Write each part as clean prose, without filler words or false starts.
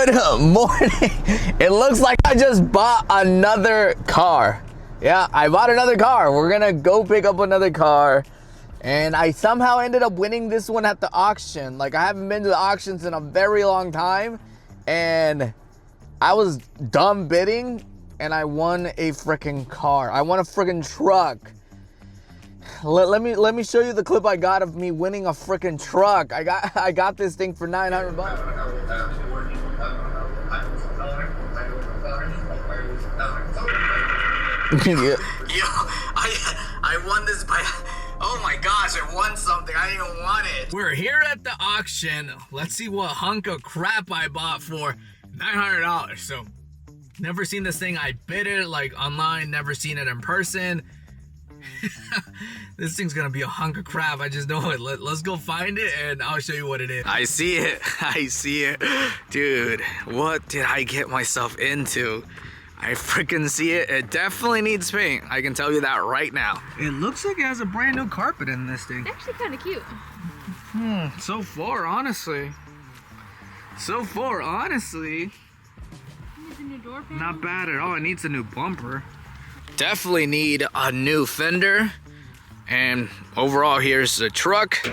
Good morning. It looks like I just bought another car. Yeah, I bought another car. We're gonna go pick up another car. And I somehow ended up winning this one at the auction. Like, I haven't been to the auctions in a very long time. And I was dumb bidding and I won a freaking car. I won a freaking truck. Let me show you the clip I got of me winning a freaking truck. I got this thing for 900 bucks. Yo, I won this by, oh my gosh, I won something. I didn't even want it. We're here at the auction. Let's see what hunk of crap I bought for $900. So, never seen this thing. I bid it like online, never seen it in person. This thing's gonna be a hunk of crap. I just know it. Let's go find it and I'll show you what it is. I see it. I see it. Dude, what did I get myself into? I freaking see it. It definitely needs paint. I can tell you that right now. It looks like it has a brand new carpet in this thing. It's actually kind of cute. So far, honestly. So far, honestly. It needs a new door panel. Not bad at all. It needs a new bumper. Definitely need a new fender. And overall, here's the truck.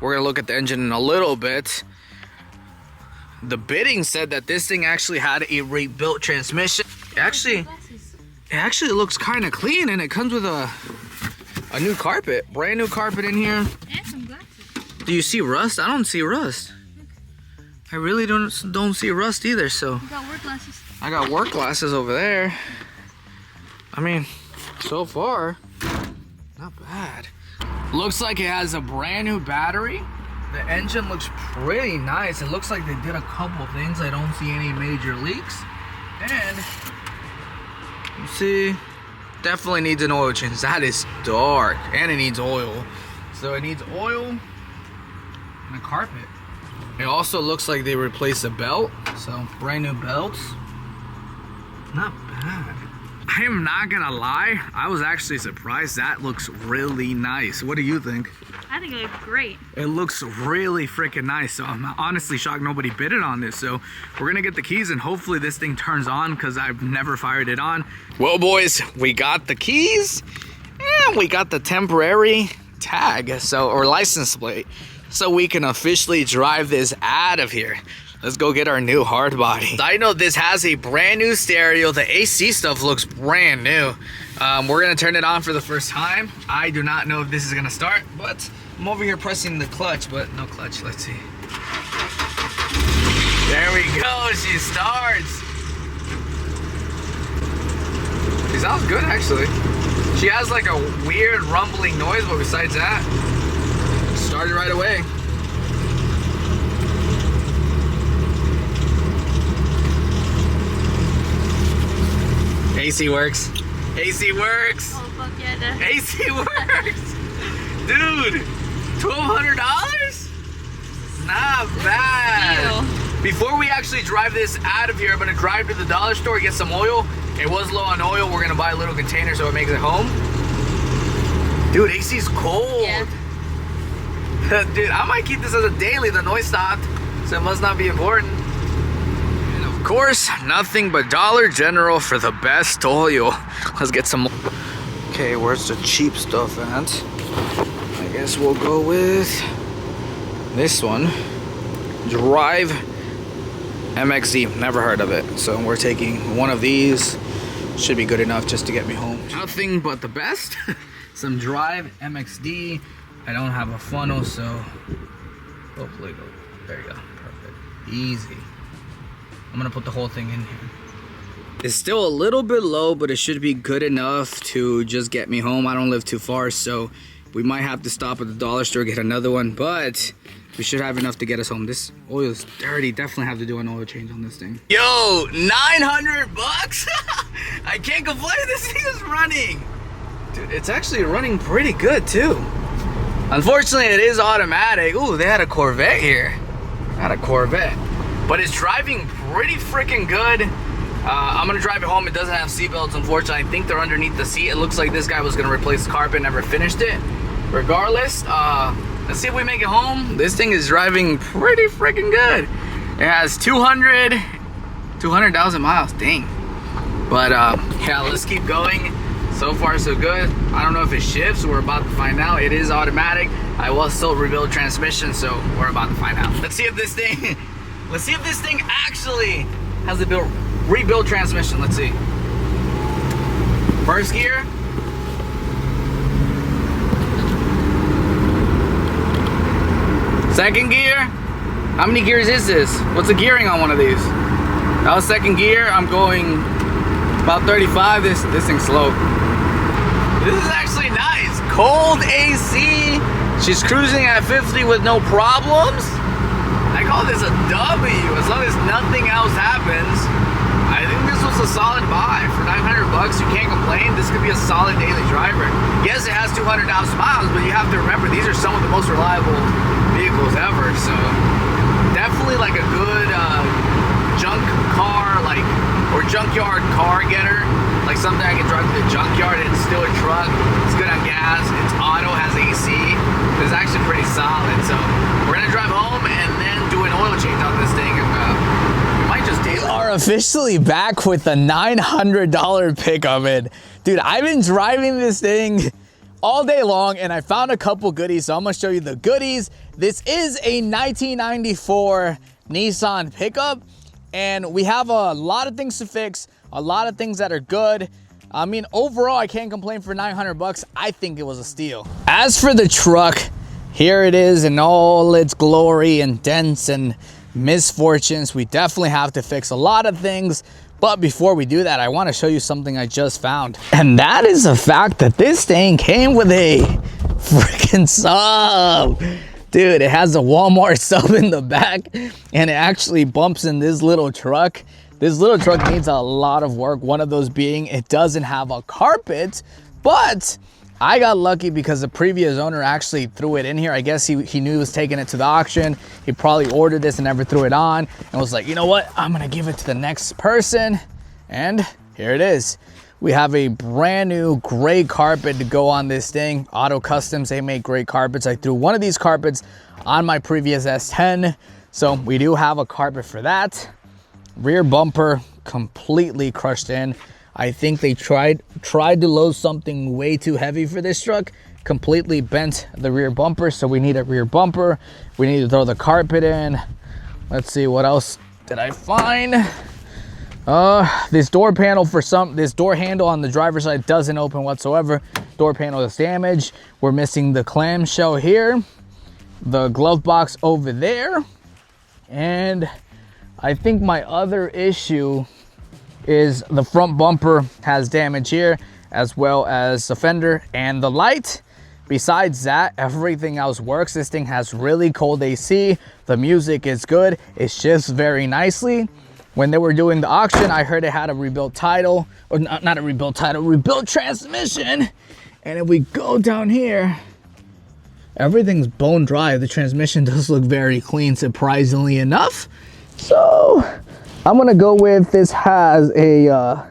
We're gonna look at the engine in a little bit. The bidding said that this thing actually had a rebuilt transmission. It actually looks kind of clean, and it comes with a new carpet, brand new carpet in here. And some glasses. Do you see rust? I don't see rust. I really don't see rust either. So You got work glasses. I got work glasses over there. I mean, so far, not bad. Looks like it has a brand new battery. The engine looks pretty nice. It looks like they did a couple things. I don't see any major leaks. And you see, definitely needs an oil change. That is dark, and it needs oil. So it needs oil and a carpet. It also looks like they replaced the belt. So brand new belts. Not bad. I am not gonna lie, I was actually surprised. That looks really nice. What do you think? I think it looks great. It looks really freaking nice. So I'm honestly shocked nobody bidded on this. So we're gonna get the keys and hopefully this thing turns on because I've never fired it on. Well, boys, we got the keys and we got the temporary tag, or license plate, so we can officially drive this out of here. Let's go get our new Hardbody. I know this has a brand new stereo. The AC stuff looks brand new. We're gonna turn it on for the first time. I do not know if this is gonna start, but I'm over here pressing the clutch, but no clutch. Let's see. There we go, she starts. She sounds good, actually. She has like a weird rumbling noise, but besides that, started right away. AC works. AC works. Oh, fuck yeah. AC works. Dude, $1,200? Not bad. Deal. Before we actually drive this out of here, I'm gonna drive to the dollar store, get some oil. It was low on oil. We're gonna buy a little container so it makes it home. Dude, AC's cold. Yeah. Dude, I might keep this as a daily. The noise stopped, so it must not be important. Of course, nothing but Dollar General for the best oil. Let's get some. Okay, where's the cheap stuff at? I guess we'll go with this one. Drive MXD. Never heard of it. So we're taking one of these. Should be good enough just to get me home. Nothing but the best. Some Drive MXD. I don't have a funnel, so hopefully go. There you go. Perfect. Easy. I'm gonna put the whole thing in here. It's still a little bit low, but it should be good enough to just get me home. I don't live too far, so we might have to stop at the dollar store, get another one, but we should have enough to get us home. This oil is dirty. Definitely have to do an oil change on this thing. Yo, 900 bucks? I can't complain. This thing is running. Dude, it's actually running pretty good too. Unfortunately, it is automatic. Ooh, they had a Corvette here. Not a Corvette. But it's driving pretty freaking good. I'm gonna drive it home. It doesn't have seatbelts, unfortunately. I think they're underneath the seat. It looks like this guy was gonna replace the carpet, never finished it. Regardless, let's see if we make it home. This thing is driving pretty freaking good. It has 200,000 miles, dang. But yeah, let's keep going. So far so good. I don't know if it shifts, we're about to find out. It is automatic. I will still rebuild transmission, so we're about to find out. Let's see if this thing actually has a rebuilt transmission. Let's see. First gear. Second gear. How many gears is this? What's the gearing on one of these? That was second gear. I'm going about 35. This thing's slow. This is actually nice. Cold AC. She's cruising at 50 with no problems. I call this a W. As long as nothing else happens, I think this was a solid buy. For 900 bucks, you can't complain. This could be a solid daily driver. Yes, it has 200,000 miles, but you have to remember, these are some of the most reliable vehicles ever. So definitely like a good junk car, or junkyard car getter. Like something I can drive to the junkyard. It's still a truck. It's good on gas. It's auto, has AC. It's actually pretty solid. So we're gonna drive home and then do an oil change on this thing. And we might just daily. We are officially back with a $900 pickup. And dude, I've been driving this thing all day long and I found a couple goodies. So I'm gonna show you the goodies. This is a 1994 Nissan pickup. And we have a lot of things to fix, a lot of things that are good. I mean, overall, I can't complain for 900 bucks. I think it was a steal. As for the truck, here it is in all its glory and dents and misfortunes. We definitely have to fix a lot of things. But before we do that, I want to show you something I just found. And that is the fact that this thing came with a freaking sub. Dude, it has a Walmart sub in the back and it actually bumps in this little truck. This little truck needs a lot of work. One of those being it doesn't have a carpet, but I got lucky because the previous owner actually threw it in here. I guess he knew he was taking it to the auction. He probably ordered this and never threw it on and was like, you know what? I'm gonna give it to the next person. And here it is. We have a brand new gray carpet to go on this thing. Auto Customs, they make great carpets. I threw one of these carpets on my previous S10. So we do have a carpet for that. Rear bumper completely crushed in. I think they tried to load something way too heavy for this truck. Completely bent the rear bumper. So we need a rear bumper. We need to throw the carpet in. Let's see, what else did I find? This door panel this door handle on the driver's side doesn't open whatsoever. Door panel is damaged. We're missing the clamshell here, the glove box over there, and I think my other issue is the front bumper has damage here, as well as the fender and the light. Besides that, everything else works. This thing has really cold AC. The music is good. It shifts very nicely. When they were doing the auction, I heard it had a rebuilt title, or not a rebuilt title, rebuilt transmission. And if we go down here, everything's bone dry. The transmission does look very clean, surprisingly enough. So I'm gonna go with this has a,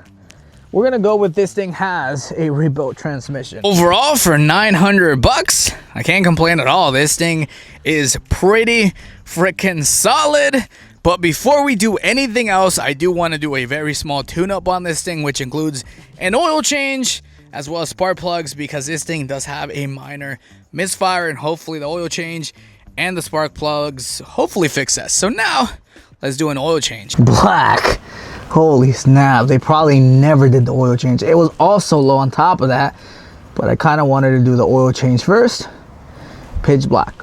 this thing has a rebuilt transmission. Overall, for 900 bucks, I can't complain at all. This thing is pretty freaking solid. But before we do anything else, I do want to do a very small tune-up on this thing, which includes an oil change as well as spark plugs, because this thing does have a minor misfire, and hopefully the oil change and the spark plugs hopefully fix that. So now let's do an oil change. Black. Holy snap. They probably never did the oil change. It was also low on top of that, but I kind of wanted to do the oil change first. Pitch black.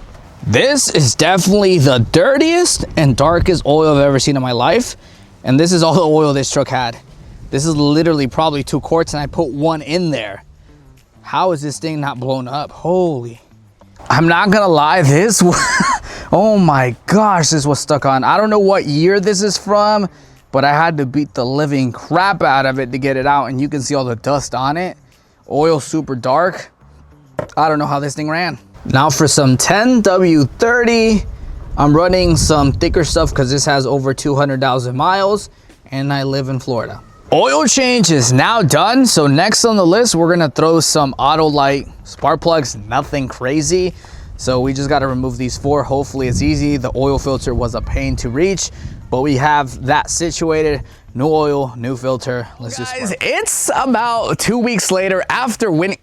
This is definitely the dirtiest and darkest oil I've ever seen in my life. And this is all the oil this truck had. This is literally probably 2 quarts and I put 1 in there. How is this thing not blown up? Holy. I'm not gonna lie, this oh my gosh, this was stuck on. I don't know what year this is from, but I had to beat the living crap out of it to get it out, and you can see all the dust on it. Oil super dark. I don't know how this thing ran. Now for some 10W30, I'm running some thicker stuff because this has over 200,000 miles and I live in Florida. Oil change is now done. So next on the list, we're gonna throw some auto light spark plugs, nothing crazy. So we just gotta remove these 4. Hopefully it's easy. The oil filter was a pain to reach, but we have that situated. New oil, new filter. Let's just work. It's about 2 weeks later after winning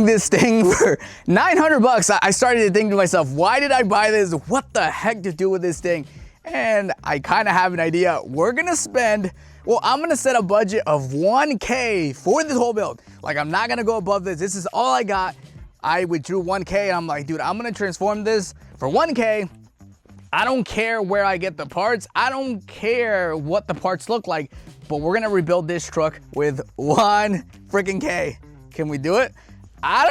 this thing for 900 bucks. I started to think to myself, why did I buy this? What the heck to do with this thing? And I kind of have an idea. We're gonna spend, well, I'm gonna set a budget of 1K for this whole build. Like, I'm not gonna go above this. This is all I got. I withdrew 1K and I'm like, dude, I'm gonna transform this for 1K. I don't care where I get the parts. I don't care what the parts look like, but we're gonna rebuild this truck with 1 freaking K. Can we do it? I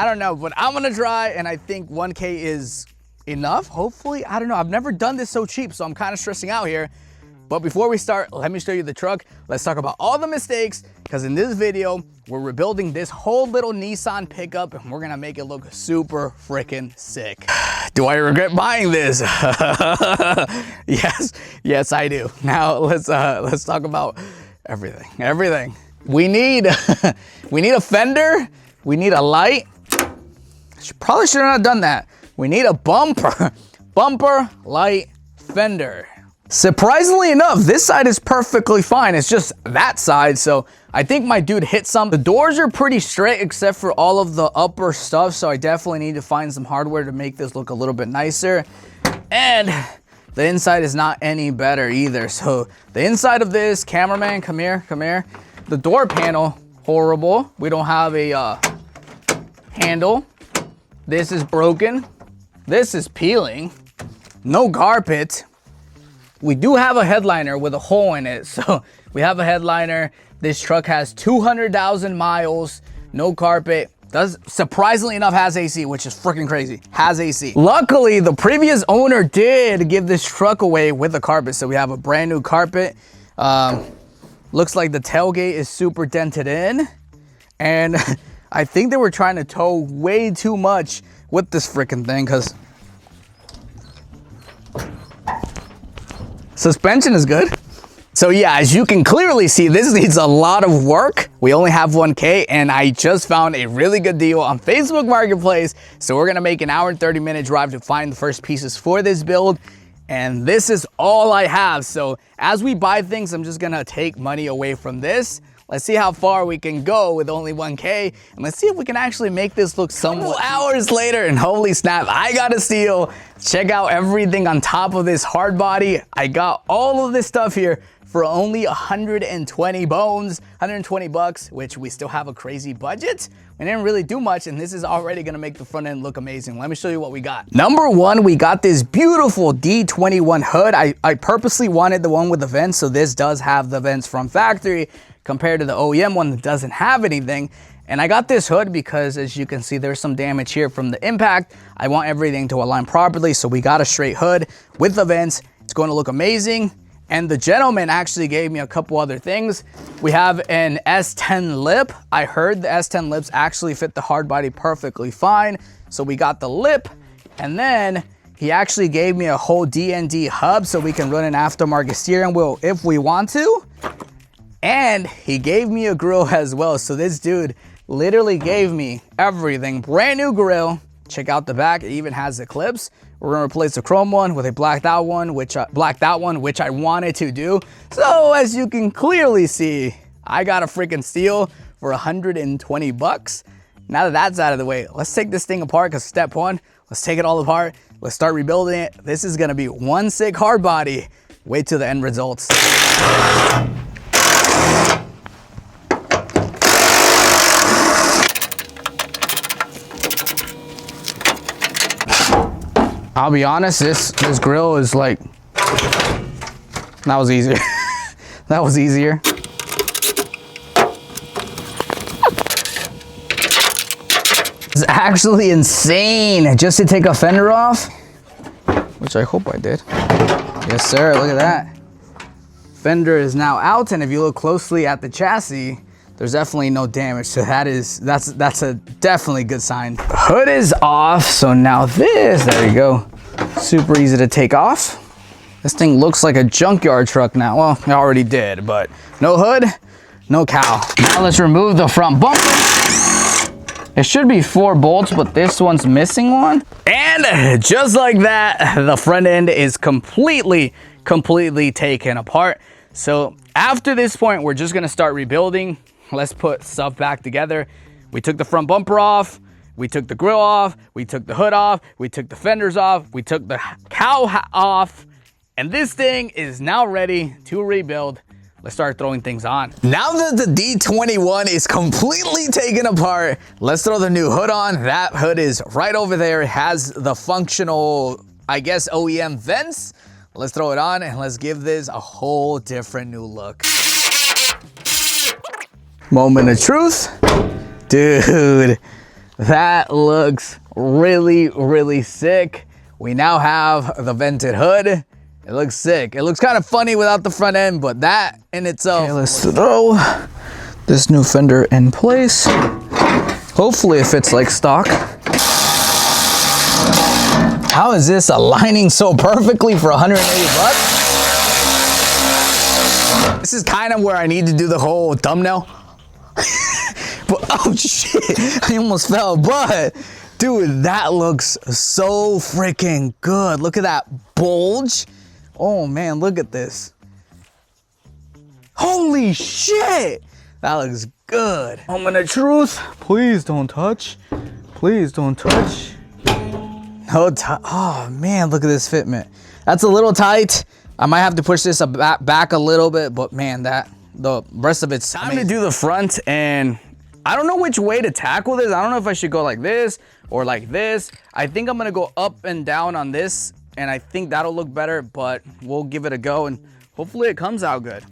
don't know, but I'm gonna try, and I think 1K is enough, hopefully. I don't know, I've never done this so cheap, so I'm kind of stressing out here. But before we start, let me show you the truck. Let's talk about all the mistakes, because in this video, we're rebuilding this whole little Nissan pickup, and we're gonna make it look super freaking sick. Do I regret buying this? Yes, I do. Now let's talk about everything. We need a fender. We need a light. Probably should not have done that. We need a bumper, light, fender. Surprisingly enough, this side is perfectly fine. It's just that side, so I think my dude hit some. The doors are pretty straight except for all of the upper stuff, so I definitely need to find some hardware to make this look a little bit nicer. And the inside is not any better either. So the inside of this, cameraman, come here. The door panel, horrible. We don't have a handle. This is broken. This is peeling. No carpet. We do have a headliner with a hole in it. So we have a headliner. This truck has 200,000 miles, no carpet. Does, surprisingly enough, has AC, which is freaking crazy. Has AC. Luckily, the previous owner did give this truck away with a carpet. So we have a brand new carpet. Looks like the tailgate is super dented in. And I think they were trying to tow way too much with this freaking thing, because suspension is good. So yeah, as you can clearly see, this needs a lot of work. We only have 1K, and I just found a really good deal on Facebook Marketplace. So we're gonna make an hour and 30-minute drive to find the first pieces for this build. And this is all I have. So as we buy things, I'm just gonna take money away from this. Let's see how far we can go with only 1K, and let's see if we can actually make this look somewhat. Hours later, and holy snap, I got a steal. Check out everything on top of this hard body. I got all of this stuff here for only 120 bones, 120 bucks, which we still have a crazy budget. We didn't really do much, and this is already gonna make the front end look amazing. Let me show you what we got. Number one, we got this beautiful d21 hood. I purposely wanted the one with the vents, so this does have the vents from factory, compared to the OEM one that doesn't have anything. And I got this hood because, as you can see, there's some damage here from the impact. I want everything to align properly, so we got a straight hood with the vents. It's going to look amazing. And the gentleman actually gave me a couple other things. We have an S10 lip. I heard the S10 lips actually fit the hard body perfectly fine. So we got the lip, and then he actually gave me a whole D&D hub so we can run an aftermarket steering wheel if we want to. And he gave me a grill as well. So this dude literally gave me everything. Brand new grill. Check out the back. It even has the clips. We're gonna replace the chrome one with a blacked out one, which I wanted to do. So as you can clearly see, I got a freaking steal for 120 bucks. Now that that's out of the way, let's take this thing apart, because step one, let's take it all apart. Let's start rebuilding it. This is gonna be one sick hard body. Wait till the end results. I'll be honest, this grill is like, that was easier. That was easier. It's actually insane just to take a fender off, which I hope I did. Yes, sir, look at that. Fender is now out, and if you look closely at the chassis, there's definitely no damage. So that's a definitely good sign. Hood is off, so now this, there you go. Super easy to take off. This thing looks like a junkyard truck now. Well, it already did, but no hood, no cow. Now let's remove the front bumper. It should be 4 bolts, but this one's missing one. And just like that, the front end is completely completely taken apart. So after this point, we're just gonna start rebuilding. Let's put stuff back together. We took the front bumper off, we took the grill off, we took the hood off, we took the fenders off, we took the cowl off, and this thing is now ready to rebuild. Let's start throwing things on. Now that the D21 is completely taken apart, let's throw the new hood on. That hood is right over there. It has the functional, I guess, OEM vents. Let's throw it on and let's give this a whole different new look. Moment of truth. Dude, that looks really, really sick. We now have the vented hood. It looks sick. It looks kind of funny without the front end, but that in itself. Okay, let's throw this new fender in place. Hopefully it fits like stock. How is this aligning so perfectly for 180 bucks? This is kind of where I need to do the whole thumbnail. But oh shit, I almost fell. But dude, that looks so freaking good. Look at that bulge. Oh man, look at this. Holy shit, that looks good. Moment of truth. Please don't touch. Please don't touch. No, oh man, look at this fitment. That's a little tight. I might have to push this back a little bit, but man, the rest of it's time to do the front, and I don't know which way to tackle this. I don't know if I should go like this or like this. I think I'm gonna go up and down on this, and I think that'll look better, but we'll give it a go and hopefully it comes out good.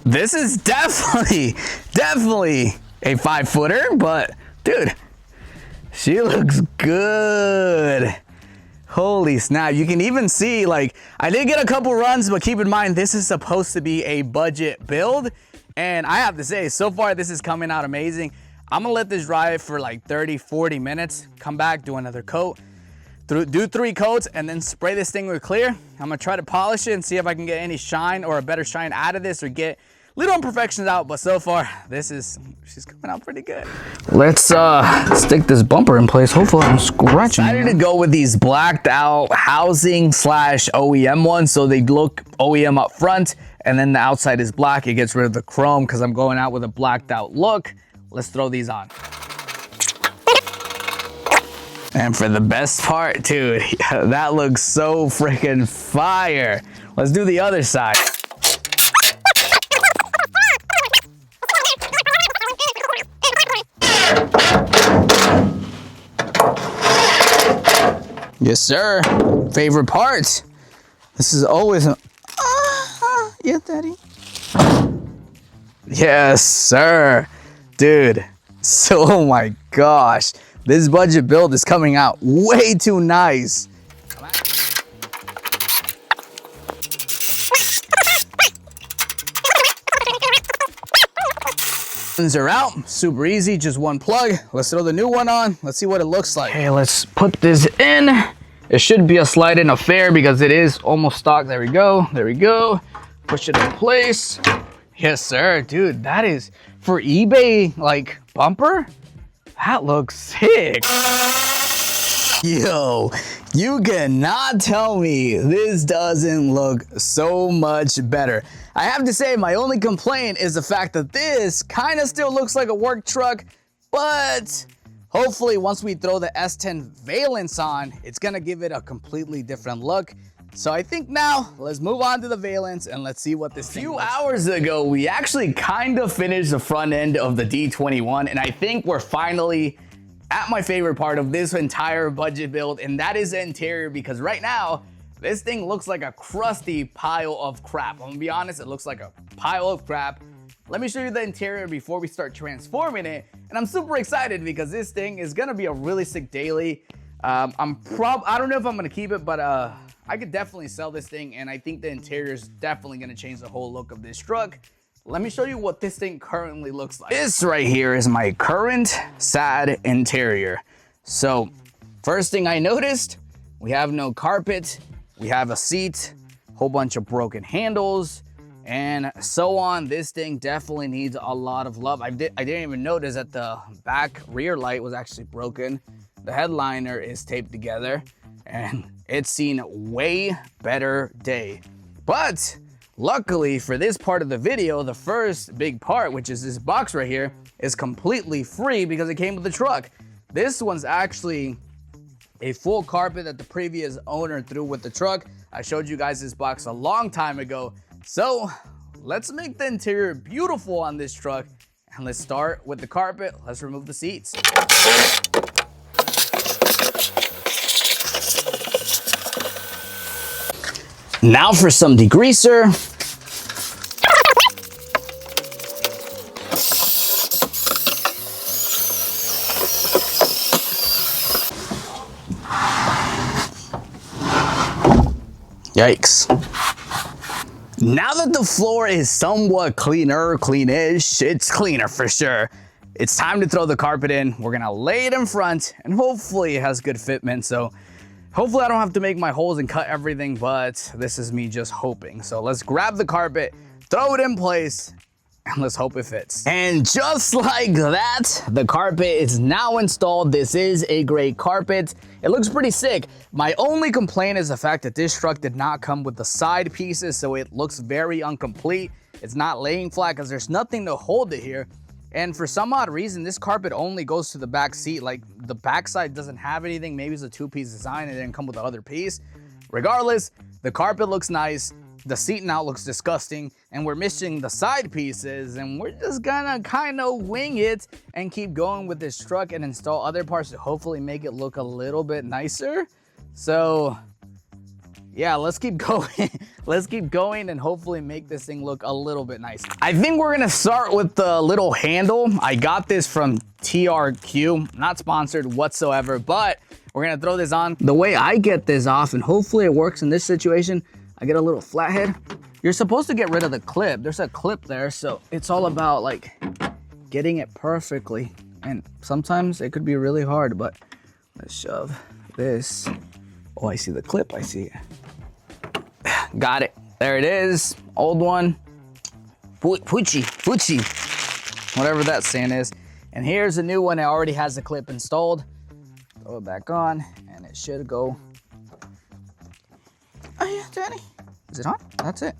This is definitely a 5-footer, but dude, she looks good. Holy snap. You can even see, like, I did get a couple runs, but keep in mind, this is supposed to be a budget build. And I have to say, so far, this is coming out amazing. I'm gonna let this ride for like 30, 40 minutes, come back, do another coat, do 3 coats, and then spray this thing with clear. I'm gonna try to polish it and see if I can get any shine or a better shine out of this or get little imperfections out, but so far she's coming out pretty good. Let's stick this bumper in place. Hopefully I'm scratching. I decided to go with these blacked out housing / OEM ones, so they look OEM up front and then the outside is black. It gets rid of the chrome because I'm going out with a blacked out look. Let's throw these on. And for the best part, dude, that looks so freaking fire. Let's do the other side. Yes, sir. Favorite part. This is always a... yeah, daddy. Yes, sir. Dude. So, oh my gosh. This budget build is coming out way too nice. Are out, super easy, just one plug. Let's throw the new one on. Let's see what it looks like. Okay, let's put this in. It should be a slide-in affair because it is almost stock. There we go, there we go. Push it in place. Yes, sir, dude, that is for eBay, like, bumper. That looks sick. Yo, you cannot tell me this doesn't look so much better. I have to say, my only complaint is the fact that this kind of still looks like a work truck, but hopefully once we throw the S10 valence on, it's gonna give it a completely different look. So I think now, let's move on to the valence and let's see what this thing looks like. A few hours ago, we actually kind of finished the front end of the D21, and I think we're finally at my favorite part of this entire budget build, and that is the interior, because right now, this thing looks like a crusty pile of crap. I'm gonna be honest, it looks like a pile of crap. Let me show you the interior before we start transforming it. And I'm super excited because this thing is gonna be a really sick daily. I don't know if I'm gonna keep it, but I could definitely sell this thing, and I think the interior is definitely gonna change the whole look of this truck. let me show you what this thing currently looks like. This right here is my current sad interior. So first thing I noticed, we have no carpet, we have a seat, whole bunch of broken handles, and so on. This thing definitely needs a lot of love. I didn't even notice that the back rear light was actually broken. The headliner is taped together, and it's seen way better day. But luckily for this part of the video, the first big part, which is this box right here, is completely free because it came with the truck. This one's actually a full carpet that the previous owner threw with the truck. I showed you guys this box a long time ago. So let's make the interior beautiful on this truck, and let's start with the carpet. Let's remove the seats. Now for some degreaser. Yikes. Now that the floor is somewhat cleanish, it's cleaner for sure. It's time to throw the carpet in. We're gonna lay it in front, and hopefully it has good fitment. So hopefully I don't have to make my holes and cut everything, but this is me just hoping. So let's grab the carpet, throw it in place, and let's hope it fits. And just like that, the carpet is now installed. This is a great carpet. It looks pretty sick. My only complaint is the fact that this truck did not come with the side pieces, so it looks very incomplete. It's not laying flat because there's nothing to hold it here. And for some odd reason, this carpet only goes to the back seat. Like, the back side doesn't have anything. Maybe it's a two-piece design and it didn't come with the other piece. Regardless, the carpet looks nice. The seat now looks disgusting, and we're missing the side pieces, and we're just gonna kind of wing it and keep going with this truck and install other parts to hopefully make it look a little bit nicer. So yeah, let's keep going. Let's keep going and hopefully make this thing look a little bit nicer. I think we're gonna start with the little handle. I got this from TRQ, not sponsored whatsoever, but we're gonna throw this on. The way I get this off, and hopefully it works in this situation, I get a little flathead. You're supposed to get rid of the clip. There's a clip there, so it's all about like getting it perfectly. And sometimes it could be really hard, but let's shove this. Oh, I see the clip, I see it. Got it, there it is. Old one, Fuchi, whatever that saying is. And here's a new one, it already has the clip installed. Throw it back on, and it should go. Oh yeah, Danny. Is it on? That's it.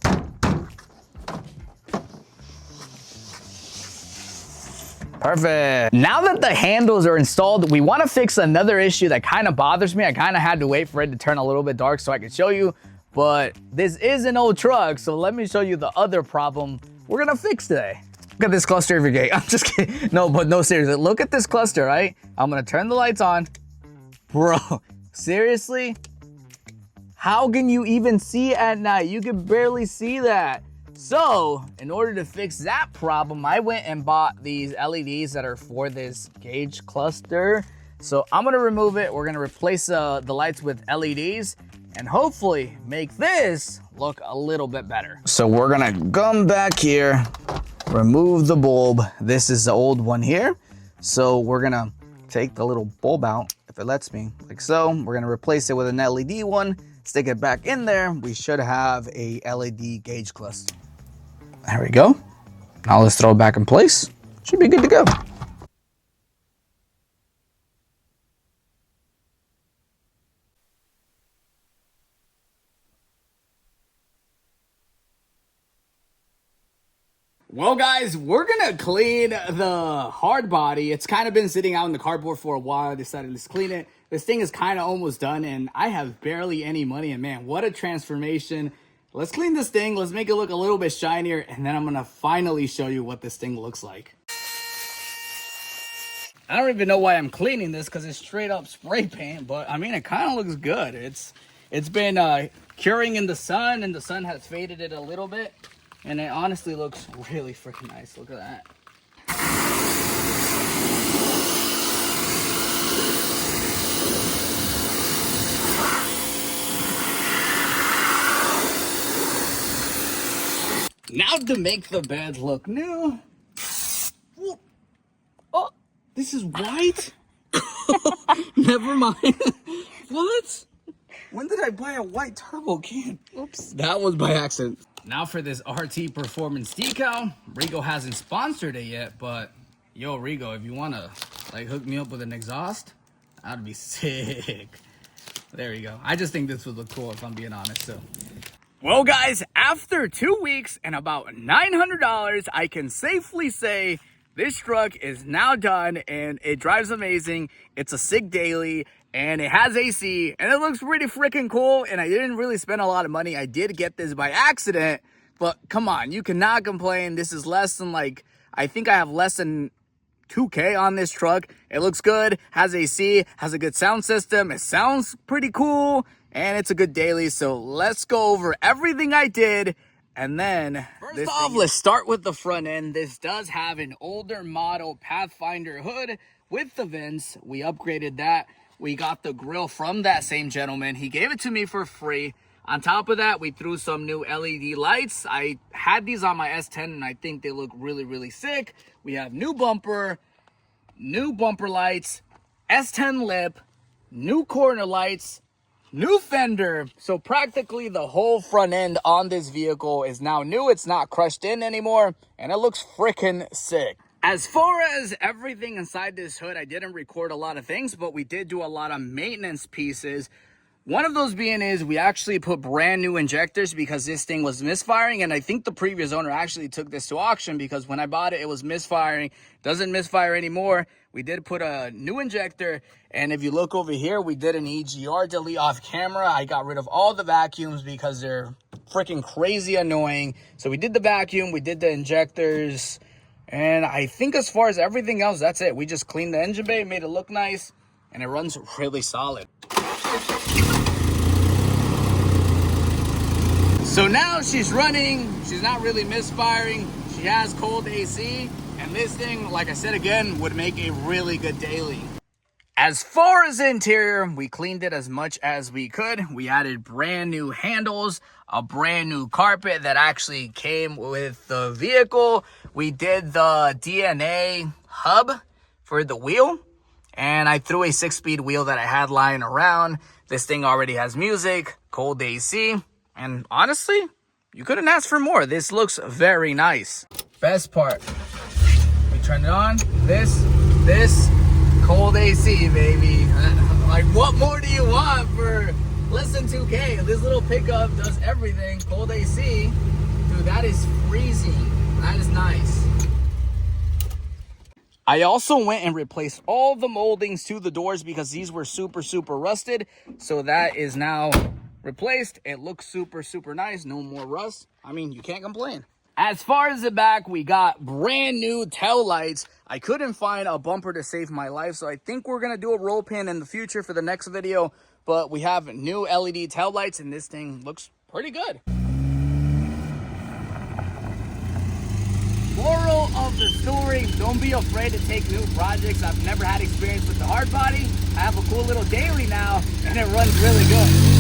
Perfect. Now that the handles are installed, we want to fix another issue that kind of bothers me. I kind of had to wait for it to turn a little bit dark so I could show you, but this is an old truck, so let me show you the other problem we're gonna fix today. Look at this cluster of your gate. I'm just kidding. No, but no, seriously, look at this cluster, right? I'm gonna turn the lights on. Bro, seriously? How can you even see at night? You can barely see that. So, in order to fix that problem, I went and bought these LEDs that are for this gauge cluster. So I'm gonna remove it. We're gonna replace the lights with LEDs and hopefully make this look a little bit better. So we're gonna come back here, remove the bulb. This is the old one here. So we're gonna take the little bulb out, if it lets me, like so. We're gonna replace it with an LED one. Stick it back in there. We should have a LED gauge cluster. There we go. Now let's throw it back in place. Should be good to go. Well guys, we're gonna clean the hard body. It's kind of been sitting out in the cardboard for a while. I decided let's clean it. This thing is kind of almost done and I have barely any money, and man, what a transformation. Let's clean this thing, let's make it look a little bit shinier, and then I'm gonna finally show you what this thing looks like. I don't even know why I'm cleaning this because it's straight up spray paint, but I mean, it kind of looks good. It's been curing in the sun, and the sun has faded it a little bit, and it honestly looks really freaking nice. Look at that. Now to make the bed look new. Oh, this is white? Never mind. What? When did I buy a white turbo can? Oops. That was by accident. Now for this RT Performance decal. Rigo hasn't sponsored it yet, but yo, Rigo, if you wanna like hook me up with an exhaust, that'd be sick. There you go. I just think this would look cool if I'm being honest. So, well, guys, after 2 weeks and about $900, I can safely say this truck is now done and it drives amazing. It's a sick daily and it has AC and it looks pretty freaking cool. And I didn't really spend a lot of money. I did get this by accident, but come on, you cannot complain. This is less than I think I have less than 2K on this truck. It looks good, has AC, has a good sound system. It sounds pretty cool and it's a good daily. So let's go over everything I did. And then first off, let's start with the front end. This does have an older model Pathfinder hood with the vents. We upgraded that. We got the grill from that same gentleman. He gave it to me for free. On top of that, we threw some new LED lights. I had these on my S10 and I think they look really, really sick. We have new bumper lights, S10 lip, new corner lights, new fender. So practically the whole front end on this vehicle is now new. It's not crushed in anymore and it looks freaking sick. As far as everything inside this hood, I didn't record a lot of things, but we did do a lot of maintenance pieces. One of those being is we actually put brand new injectors because this thing was misfiring. And I think the previous owner actually took this to auction because when I bought it, it was misfiring. Doesn't misfire anymore. We did put a new injector. And if you look over here, we did an EGR delete off camera. I got rid of all the vacuums because they're freaking crazy annoying. So we did the vacuum, we did the injectors. And I think as far as everything else, that's it. We just cleaned the engine bay, made it look nice, and it runs really solid. So now she's running, she's not really misfiring, she has cold AC, and this thing, like I said again, would make a really good daily. As far as the interior, we cleaned it as much as we could. We added brand new handles, a brand new carpet that actually came with the vehicle. We did the DNA hub for the wheel, and I threw a 6-speed wheel that I had lying around. This thing already has music, cold AC, and honestly, you couldn't ask for more. This looks very nice. Best part, we turn it on, this, cold AC, baby. Like, what more do you want for less than 2K? This little pickup does everything. Cold AC, dude, that is freezing. That is nice. I also went and replaced all the moldings to the doors because these were super rusted. So that is now replaced. It looks super nice. No more rust. I mean, you can't complain. As far as the back, we got brand new tail lights. I couldn't find a bumper to save my life, so I think we're gonna do a roll pin in the future for the next video. But we have new LED tail lights, and this thing looks pretty good. Moral of the story, don't be afraid to take new projects. I've never had experience with the Hardbody. I have a cool little daily now, and it runs really good.